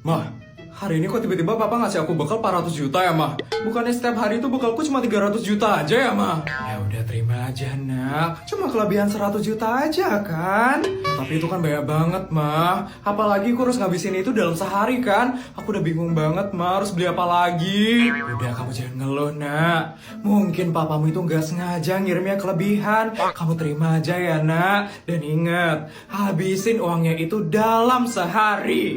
Mah, hari ini kok tiba-tiba papa ngasih aku bekal 400 juta ya, Mah? Bukannya setiap hari itu bekalku cuma 300 juta aja ya, Mah? Ya udah terima aja, nak. Cuma kelebihan 100 juta aja, kan? Tapi itu kan banyak banget, Mah. Apalagi aku harus ngabisin itu dalam sehari, kan? Aku udah bingung banget, Mah. Harus beli apa lagi? Udah, kamu jangan ngeluh, nak. Mungkin papamu itu nggak sengaja ngirimnya kelebihan. Kamu terima aja ya, nak. Dan ingat, habisin uangnya itu dalam sehari.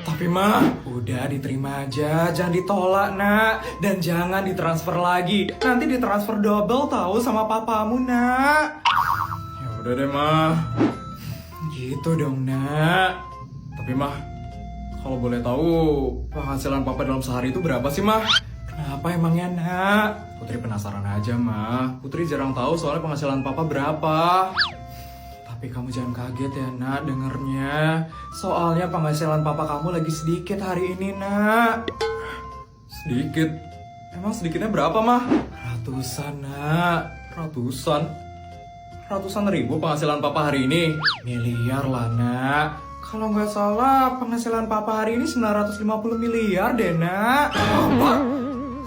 Tapi, Mah, udah diterima aja. Jangan ditolak, nak. Dan jangan ditransfer lagi. Nanti ditransfer double tahu sama papamu, nak. Ya udah deh, Mah. Gitu dong, nak. Tapi, Mah, kalau boleh tahu penghasilan papa dalam sehari itu berapa sih, Mah? Kenapa emangnya, nak? Putri penasaran aja, Mah. Putri jarang tahu soalnya penghasilan papa berapa. Tapi kamu jangan kaget ya, nak, dengernya. Soalnya penghasilan papa kamu lagi sedikit hari ini, nak. Sedikit? Emang sedikitnya berapa, Mah? Ratusan, nak. Ratusan? Ratusan ribu penghasilan papa hari ini? Miliar lah, nak. Kalau nggak salah, penghasilan papa hari ini 950 miliar deh, nak. Apa?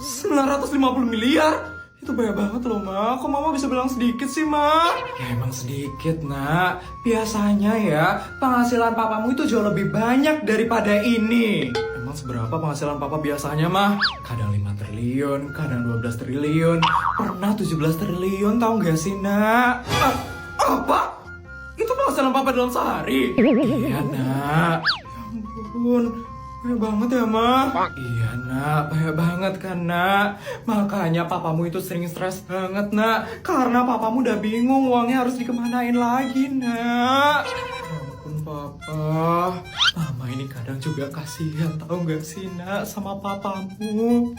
950 miliar? Itu banyak banget loh, Ma. Kok mama bisa bilang sedikit sih, Ma? Ya emang sedikit, nak. Biasanya ya, penghasilan papamu itu jauh lebih banyak daripada ini. Emang seberapa penghasilan papa biasanya, Ma? Kadang 5 triliun, kadang 12 triliun. Pernah 17 triliun, tau gak sih, nak? Apa? Itu penghasilan papa dalam sehari? Iya, nak. Ya ampun. Banyak banget ya, Ma? Iya, nak. Banyak banget kan, nak? Makanya papamu itu sering stres banget, nak. Karena papamu udah bingung uangnya harus dikemanain lagi, nak. Ya ampun, papa. Mama ini kadang juga kasihan, tau gak sih, nak, sama papamu.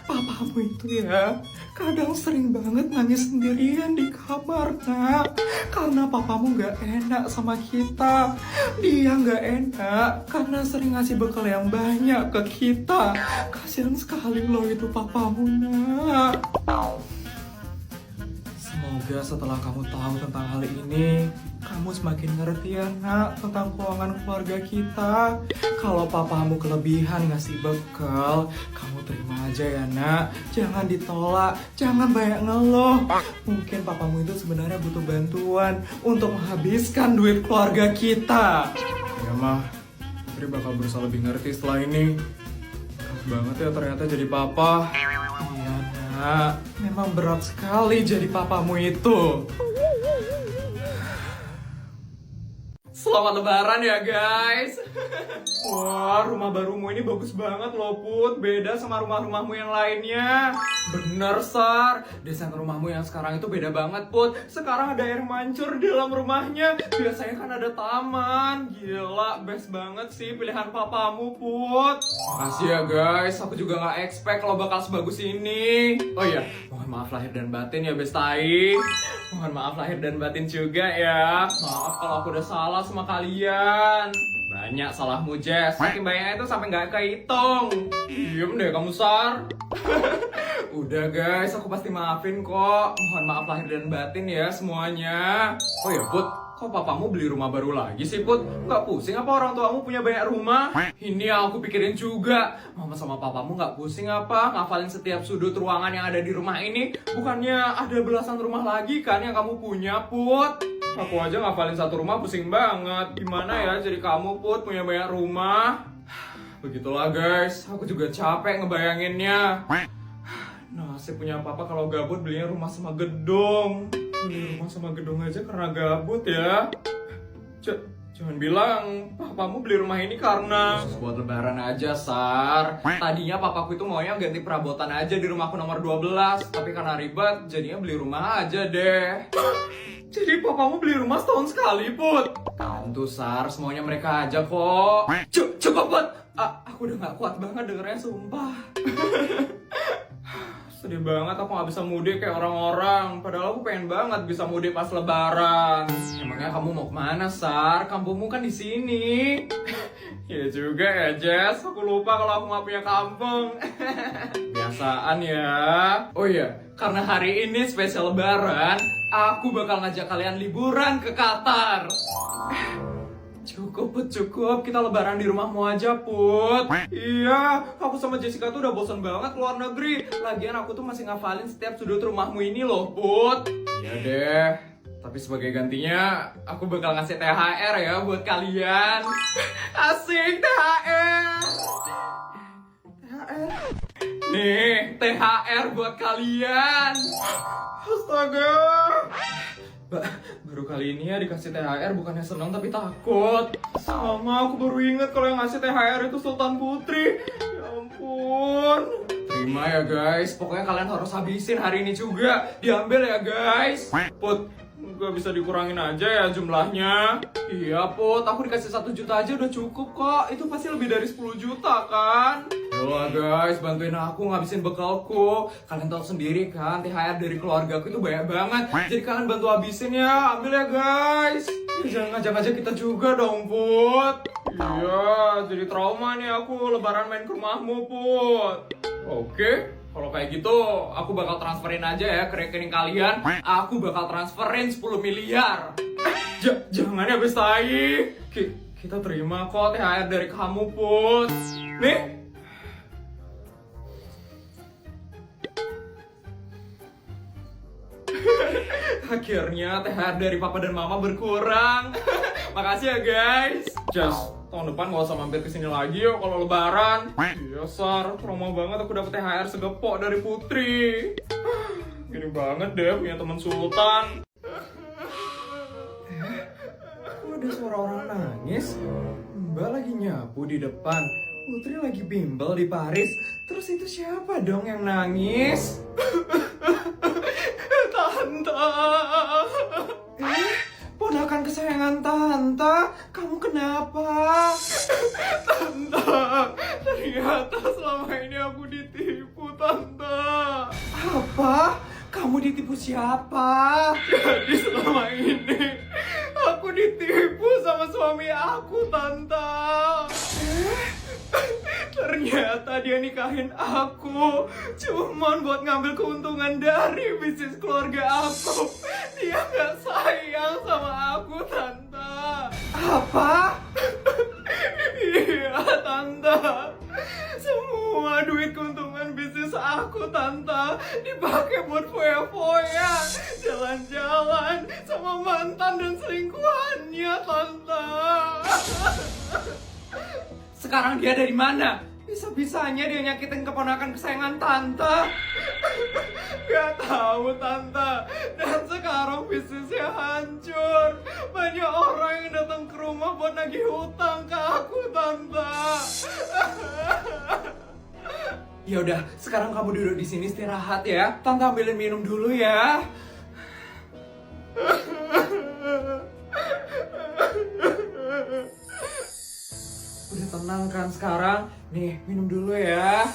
Papamu itu ya, kadang sering banget nangis sendirian di kamar, nak. Karena papamu gak enak sama kita. Dia gak enak karena sering ngasih bekal yang banyak ke kita. Kasihan sekali loh itu papamu, nak. Semoga setelah kamu tahu tentang hal ini, kamu semakin ngerti ya, nak, tentang keuangan keluarga kita. Kalau papamu kelebihan ngasih bekal, kamu terima aja ya, nak. Jangan ditolak, jangan banyak ngeluh. Mungkin papamu itu sebenarnya butuh bantuan untuk menghabiskan duit keluarga kita. Ya, Mah, Putri bakal berusaha lebih ngerti setelah ini. Berat banget ya ternyata jadi papa. Iya, nak. Memang berat sekali jadi papamu itu. Selamat lebaran ya, guys. Wah, rumah barumu ini bagus banget loh, Put. Beda sama rumah-rumahmu yang lainnya. Bener, Sar. Desain rumahmu yang sekarang itu beda banget, Put. Sekarang ada air mancur di dalam rumahnya. Biasanya kan ada taman. Gila, best banget sih pilihan papamu, Put. Makasih ya, guys. Aku juga gak expect lo bakal sebagus ini. Oh iya, mohon maaf lahir dan batin ya, Bestai. Mohon maaf lahir dan batin juga ya. Maaf kalau aku udah salah sama kalian. Banyak salahmu, Jess. Saking banyaknya itu sampai nggak kehitung. Diem deh kamu, Sar. Udah, guys, aku pasti maafin kok. Mohon maaf lahir dan batin ya semuanya. Oh ya, Put, kok papamu beli rumah baru lagi sih, Put? Nggak pusing apa orang tuamu punya banyak rumah? Ini yang aku pikirin juga. Mama sama papamu nggak pusing apa ngafalin setiap sudut ruangan yang ada di rumah ini? Bukannya ada belasan rumah lagi kan yang kamu punya, Put? Aku aja ngafalin satu rumah pusing banget. Gimana ya jadi kamu, Put, punya banyak rumah? Begitulah, guys. Aku juga capek ngebayanginnya. Nasib punya papa kalau gabut belinya rumah sama gedung. Beli rumah sama gedung aja karena gabut ya. Jangan bilang papamu beli rumah ini karena khusus buat lebaran aja, Sar. Tadinya papaku itu maunya ganti perabotan aja di rumahku nomor 12. Tapi karena ribet, jadinya beli rumah aja deh. Jadi papamu beli rumah setahun sekali, Put? Tentu, Sar. Semuanya mereka aja kok. Cukup, Put. Aku udah gak kuat banget dengernya, sumpah. Sedih banget aku gak bisa mudik kayak orang-orang. Padahal aku pengen banget bisa mudik pas lebaran. Emangnya kamu mau kemana, Sar? Kampungmu kan di sini. Ya juga ya, Jess. Aku lupa kalau aku gak punya kampung. Biasaan ya. Oh iya, karena hari ini spesial lebaran, aku bakal ngajak kalian liburan ke Qatar. Cukup, Put, cukup. Kita lebaran di rumahmu aja, Put. Iya, aku sama Jessica tuh udah bosan banget keluar negeri. Lagian aku tuh masih ngafalin setiap sudut rumahmu ini loh, Put. Iya deh. Tapi sebagai gantinya, aku bakal ngasih THR ya buat kalian. Asik, THR. THR. Nih, THR buat kalian. Astaga. Baru kali ini ya dikasih THR, bukannya senang tapi takut. Sama, aku baru inget kalau yang ngasih THR itu Sultan Putri. Ya ampun. Terima ya guys, pokoknya kalian harus habisin hari ini juga. Diambil ya guys. Put, gak bisa dikurangin aja ya jumlahnya. Iya Put, aku dikasih 1 juta aja udah cukup kok. Itu pasti lebih dari 10 juta kan. Yolah guys, bantuin aku ngabisin bekalku. Kalian tahu sendiri kan, THR dari keluargaku itu banyak banget. Jadi kalian bantu habisin ya, ambil ya guys. Ya, jangan ngajak-ngajak kita juga dong Put. Iya, jadi trauma nih aku lebaran main ke rumahmu Put. Oke. Kalau kayak gitu, aku bakal transferin aja ya ke rekening kalian. Aku bakal transferin 10 miliar. Jangan ya Bestai. Kita terima kok THR dari kamu, Put. Nih. Akhirnya THR dari papa dan mama berkurang. Makasih ya guys. Just tahun depan gak usah mampir kesini lagi yuk kalau lebaran. Iya Sar, trauma banget aku dapet THR segepok dari Putri. Gini banget deh punya teman Sultan. Kok ada suara orang nangis? Mbak lagi nyapu di depan, Putri lagi bimbel di Paris. Terus itu siapa dong yang nangis? Tante. Ponakan kesayangan Tante, kamu kenapa? Tante, ternyata selama ini aku ditipu, Tante. Apa? Kamu ditipu siapa? Jadi selama ini aku ditipu sama suami aku, Tante. Ternyata dia nikahin aku cuman buat ngambil keuntungan dari bisnis keluarga aku. Dia gak sayang sama aku, Tante. Apa? Iya, Tante. Semua duit keuntungan bisnis aku, Tante, dipakai buat foya-foya, jalan-jalan sama mantan dan selingkuhannya, Tante. Sekarang dia dari mana? Bisa-bisanya dia nyakitin keponakan kesayangan Tante. Gak tahu Tante. Dan sekarang bisnisnya hancur. Banyak orang yang datang ke rumah buat nagih hutang ke aku, Tante. Ya udah, sekarang kamu duduk di sini istirahat ya. Tante ambilin minum dulu ya. Udah tenang kan sekarang? Nih, minum dulu ya.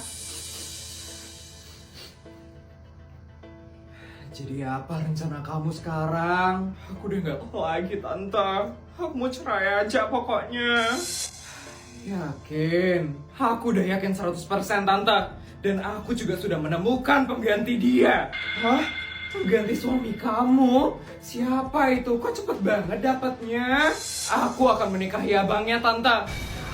Jadi apa rencana kamu sekarang? Aku udah gak tahu lagi, Tante. Aku mau cerai aja pokoknya. Yakin? Aku udah yakin 100% Tante. Dan aku juga sudah menemukan pengganti dia. Hah? Pengganti suami kamu? Siapa itu? Kok cepet banget dapatnya? Aku akan menikahi abangnya, Tante.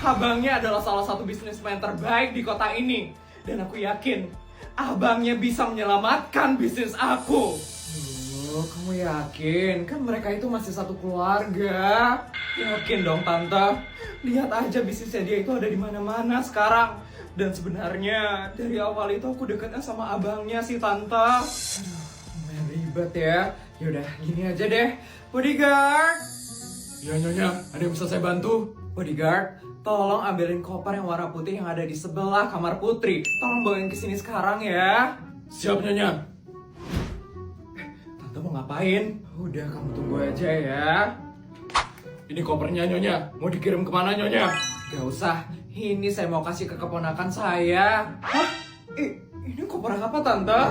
Abangnya adalah salah satu bisnismen terbaik di kota ini. Dan aku yakin, abangnya bisa menyelamatkan bisnis aku. Oh, kamu yakin? Kan mereka itu masih satu keluarga. Yakin dong, Tante. Lihat aja bisnisnya dia itu ada di mana-mana sekarang. Dan sebenarnya, dari awal itu aku dekatnya sama abangnya sih, Tante. Aduh, ribet ya. Yaudah, gini aja deh. Bodyguard! Ya, Nyonya, ada yang bisa saya bantu? Bodyguard, tolong ambilin koper yang warna putih yang ada di sebelah kamar Putri. Tolong bawain ke sini sekarang ya. Siap, Nyonya. Tante mau ngapain? Udah, kamu tunggu aja ya. Ini kopernya, Nyonya. Mau dikirim kemana, Nyonya? Gak usah. Ini saya mau kasih ke keponakan saya. Hah? Ini koper apa, Tante?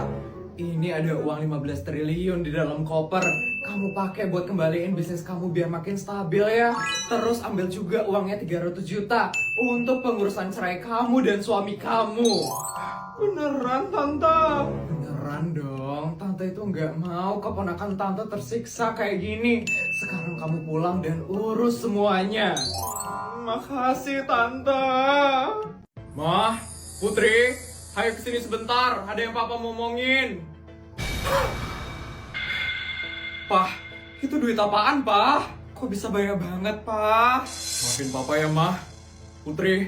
Ini ada uang 15 triliun di dalam koper. Kamu pakai buat kembaliin bisnis kamu biar makin stabil ya. Terus ambil juga uangnya 300 juta untuk pengurusan cerai kamu dan suami kamu. Beneran, Tante? Beneran. Beneran dong, tante itu nggak mau keponakan tante tersiksa kayak gini. Sekarang kamu pulang dan urus semuanya. Makasih tante. Mah, Putri, ayo kesini sebentar, ada yang papa mau ngomongin. Pah, itu duit apaan, Pah? Kok bisa banyak banget, Pah? Maafin papa ya, Mah. Putri,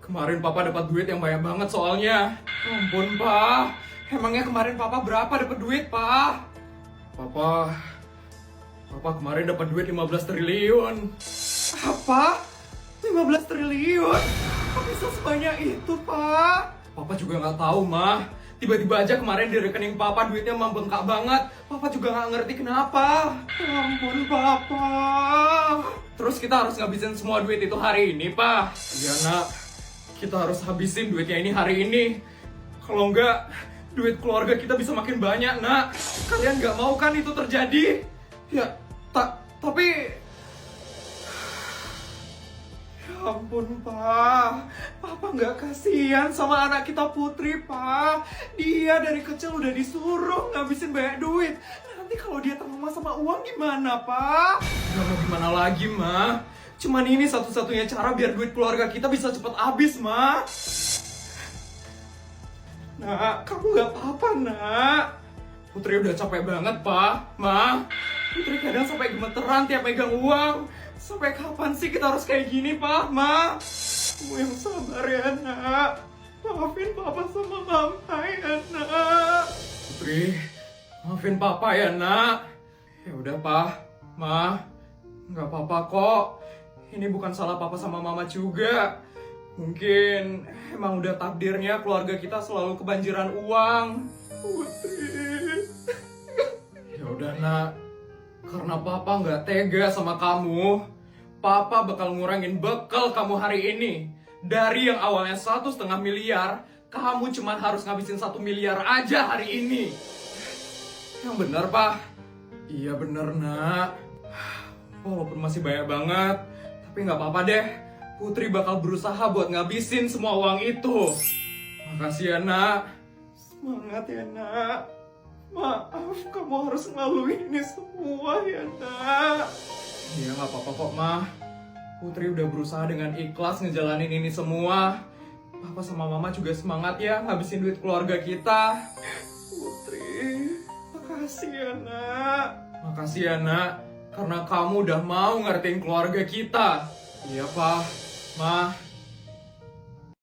kemarin papa dapat duit yang banyak banget soalnya. Ampun, Pah. Emangnya kemarin papa berapa dapat duit, Pah? Papa kemarin dapat duit 15 triliun. Apa? 15 triliun? Kok bisa sebanyak itu, Pak? Papa juga nggak tahu, Mah. Tiba-tiba aja kemarin di rekening Papa duitnya membengkak banget. Papa juga nggak ngerti kenapa. Ya ampun, Papa. Terus kita harus ngabisin semua duit itu hari ini, Pak. Iya, Nak. Kita harus habisin duitnya ini hari ini. Kalau nggak, duit keluarga kita bisa makin banyak, Nak. Kalian nggak mau kan itu terjadi? Ya, tapi... Ya ampun, Pak. Papa nggak kasihan sama anak kita Putri, Pak. Dia dari kecil udah disuruh ngabisin banyak duit. Nanti kalau dia trauma sama uang gimana, Pak? Gak mau gimana lagi, Ma. Cuman ini satu-satunya cara biar duit keluarga kita bisa cepet habis, Ma. Nak, kamu nggak apa-apa, Nak. Putri udah capek banget, Pak. Ma, Putri kadang sampai gemeteran tiap megang uang. Sampai kapan sih kita harus kayak gini, Pak? Ma, kamu yang sabar ya, Nak. Maafin Papa sama Mama ya, Nak. Putri, maafin Papa ya, Nak. Ya udah, Pak. Ma, nggak apa-apa kok. Ini bukan salah Papa sama Mama juga. Mungkin emang udah takdirnya keluarga kita selalu kebanjiran uang. Putri. Ya udah, Nak. Karena Papa nggak tega sama kamu, Papa bakal ngurangin bekal kamu hari ini. Dari yang awalnya 1,5 miliar, kamu cuma harus ngabisin 1 miliar aja hari ini. Yang bener, Pak? Iya bener, Nak. Walaupun masih banyak banget, tapi nggak apa-apa deh. Putri bakal berusaha buat ngabisin semua uang itu. Makasih ya, Nak. Semangat ya, Nak. Maaf, kamu harus ngelaluin ini semua ya, Nak. Iya, nggak apa-apa kok, Ma. Putri udah berusaha dengan ikhlas ngejalanin ini semua. Papa sama Mama juga semangat ya ngabisin duit keluarga kita. Putri, makasih ya, Nak. Makasih ya, Nak. Karena kamu udah mau ngertiin keluarga kita. Iya, Pak. Ma,